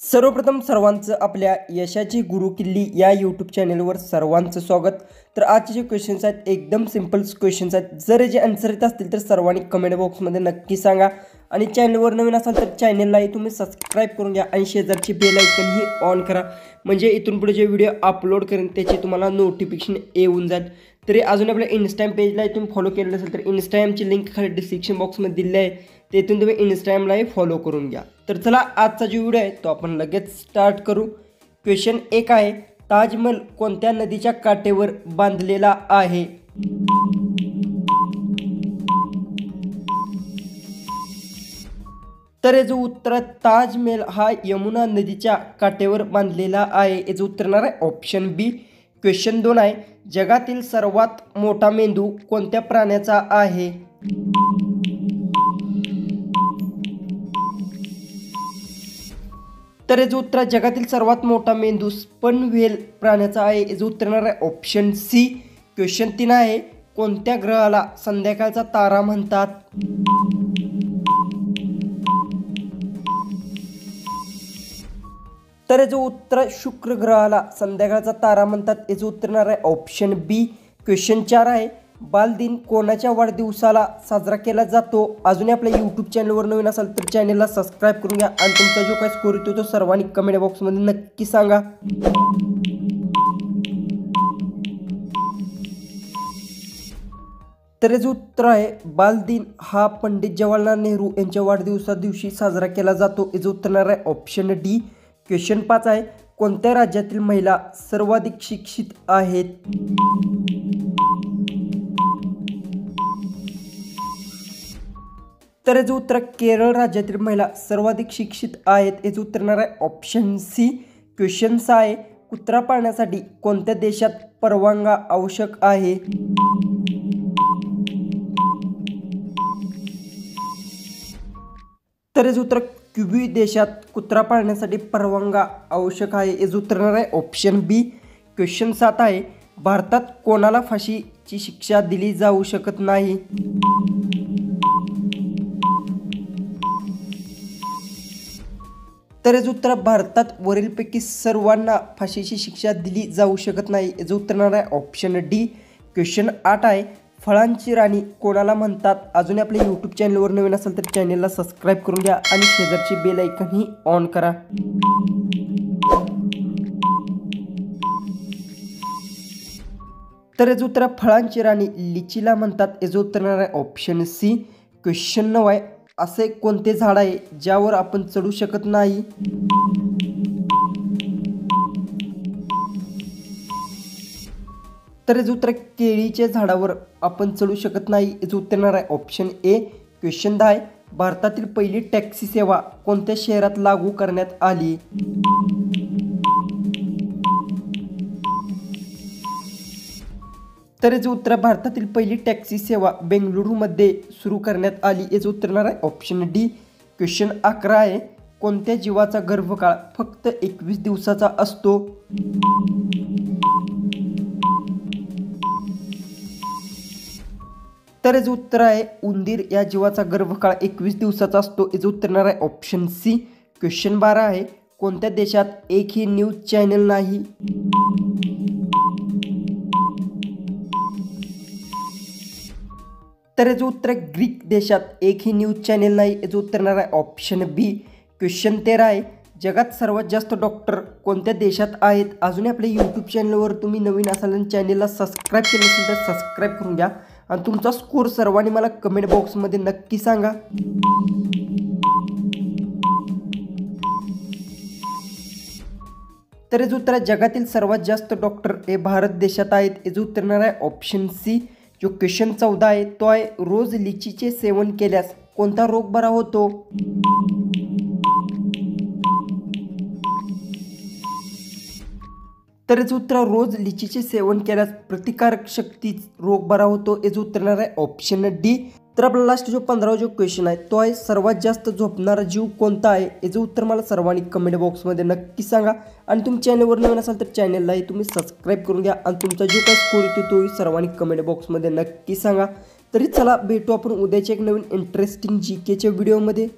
सर्वप्रथम सर्वांचं आपल्या यशाची गुरुकिल्ली या यूट्यूब चॅनलवर सर्वांचं स्वागत। तर आजचे जे क्वेश्चन्स आहेत एकदम सिंपल क्वेश्चन्स आहेत। जर याचे आन्सर येत असतील तर सर्वांनी कमेंट बॉक्समध्ये नक्की सांगा आणि चॅनलवर नवीन असाल तर चॅनललाही तुम्ही सबस्क्राइब करून घ्या आणि शेजारची बेल आयकन ही ऑन करा, म्हणजे इथून पुढे जे व्हिडिओ अपलोड करेन त्याचे तुम्हाला नोटिफिकेशन येऊन जाईल। तरी अजून आपल्या इंस्टाग्राम पेजला तुम्ही फॉलो केलेलं असेल तर इंस्टाग्रामची लिंक खाली डिस्क्रिप्शन बॉक्समध्ये दिली आहे, तेथून तुम्ही इंस्टाग्रामलाही फॉलो करून घ्या। तर चला आजचा जो व्हिडिओ आहे तो आपण लगेच स्टार्ट करू। क्वेश्चन 1 आहे, ताजमहल कोणत्या नदीच्या काठेवर बांधलेला आहे? तर याचं उत्तर ताजमहल हा यमुना नदीच्या काठेवर बांधलेला आहे। याचं उत्तर येणार आहे ऑप्शन बी। क्वेश्चन 2 आहे, जगातील सर्वात मोठा मेंदू कोणत्या प्राण्याचा आहे? तर याचं उत्तर जगातील सर्वात मोठा मेंदू स्पर्म व्हेल प्राण्याचा आहे। याचं उत्तर येणार आहे ऑप्शन सी। क्वेश्चन 3 आहे, कोणत्या ग्रहाला संध्याकाळचा तारा म्हणतात? तर याचं उत्तर शुक्र ग्रहाला संध्याकाळचा तारा म्हणतात। याचं उत्तर येणार आहे ऑप्शन बी। क्वेश्चन 4 आहे, बालदिन कोणाच्या वाढदिवसाला साजरा केला जातो? अजूनही आपल्या यूट्यूब चॅनलवर नवीन असाल तर चॅनलला सबस्क्राइब करून घ्या आणि तुमचा जो काही स्कोर येतो तो सर्वांनी कमेंट बॉक्समध्ये नक्की सांगा। तर याचं उत्तर आहे बालदिन हा पंडित जवाहरलाल नेहरू यांच्या वाढदिवसा दिवशी साजरा केला जातो। याचं उत्तर येणार आहे ऑप्शन डी। क्वेश्चन 5 आहे, कोणत्या राज्यातील महिला सर्वाधिक शिक्षित आहेत? तर याचं उत्तर केरळ राज्यातील महिला सर्वाधिक शिक्षित आहेत। याचं उत्तर येणार आहे ऑप्शन सी। क्वेश्चन 6 आहे, कुत्रा पाळण्यासाठी कोणत्या देशात परवानगी आवश्यक आहे? तर याचं उत्तर क्युबी देशात कुत्रा पाळण्यासाठी परवानगी आवश्यक आहे। याचं उत्तर येणार आहे ऑप्शन बी। क्वेश्चन 7 आहे, भारतात कोणाला फाशीची शिक्षा दिली जाऊ शकत नाही? तर याचं उत्तर भारतात वरीलपैकी सर्वांना फाशीची शिक्षा दिली जाऊ शकत नाही। याचं उत्तर येणार आहे ऑप्शन डी। क्वेश्चन 8 आहे, फळांची राणी कोणाला म्हणतात? अजून आपल्या यूट्यूब चॅनलवर नवीन असेल तर चॅनलला सबस्क्राइब करून घ्या आणि शेजारची बेल आयकन ही ऑन करा। तर याचं उत्तर फळांची राणी लिचीला म्हणतात। याचं उत्तर येणार आहे ऑप्शन सी। क्वेश्चन 9 आहे, असे कोणते झाड आहे ज्यावर आपण चढू शकत नाही? तर याचं उत्तर केळीच्या झाडावर आपण चढू शकत नाही। याचं उत्तर येणार आहे ऑप्शन ए। क्वेश्चन 10 आहे, भारतातील पहिली टॅक्सी सेवा कोणत्या शहरात लागू करण्यात आली? तर याचं उत्तर भारतातील पहिली टॅक्सी सेवा बेंगळुरूमध्ये सुरू करण्यात आली। याचं उत्तर येणार आहे ऑप्शन डी। क्वेश्चन 11 आहे, कोणत्या जीवाचा गर्भकाळ फक्त 21 दिवसाचा असतो? तर याचं उत्तर आहे उंदीर या जीवाचा गर्भकाळ 21 दिवसाचा असतो। याचं उत्तर येणार आहे ऑप्शन सी। क्वेश्चन 12 आहे, कोणत्या देशात एकही न्यूज चॅनल नाही? तर याचं उत्तर ग्रीक देशात एकही न्यूज चॅनल नाही। याचं उत्तर येणार आहे ऑप्शन बी। क्वेश्चन 13 आहे, जगात सर्वात जास्त डॉक्टर कोणत्या देशात आहेत? अजूनही आपल्या यूट्यूब चॅनलवर तुम्ही नवीन असाल आणि चॅनलला सबस्क्राइब केलं असेल तर सबस्क्राइब करून घ्या आणि तुमचा स्कोर सर्वांनी मला कमेंट बॉक्समध्ये नक्की सांगा। तर याचं उत्तर जगातील सर्वात जास्त डॉक्टर हे भारत देशात आहेत। याचं उत्तर येणार आहे ऑप्शन सी। जो क्वेश्चन 14 आहे तो आहे, रोज लिचीचे सेवन केल्यास कोणता रोग बरा होतो? तर याचं उत्तर रोज लिचीचे सेवन केल्यास प्रतिकारक शक्ती रोग बरा होतो। याचं उत्तर येणार आहे ऑप्शन डी। तर आपला लास्ट जो 15वा जो क्वेश्चन आहे तो आहे, सर्वात जास्त झोपणारा जीव कोणता आहे? याचं उत्तर मला सर्वांनी कमेंट बॉक्समध्ये नक्की सांगा आणि तुम्ही चॅनलवर नवीन असाल तर चॅनललाही तुम्ही सबस्क्राइब करून घ्या आणि तुमचा जो काही स्कोर येतो तोही सर्वांनी कमेंट बॉक्समध्ये नक्की सांगा। तरी चला भेटू आपण उद्याच्या एक नवीन इंटरेस्टिंग जीकेच्या व्हिडिओमध्ये।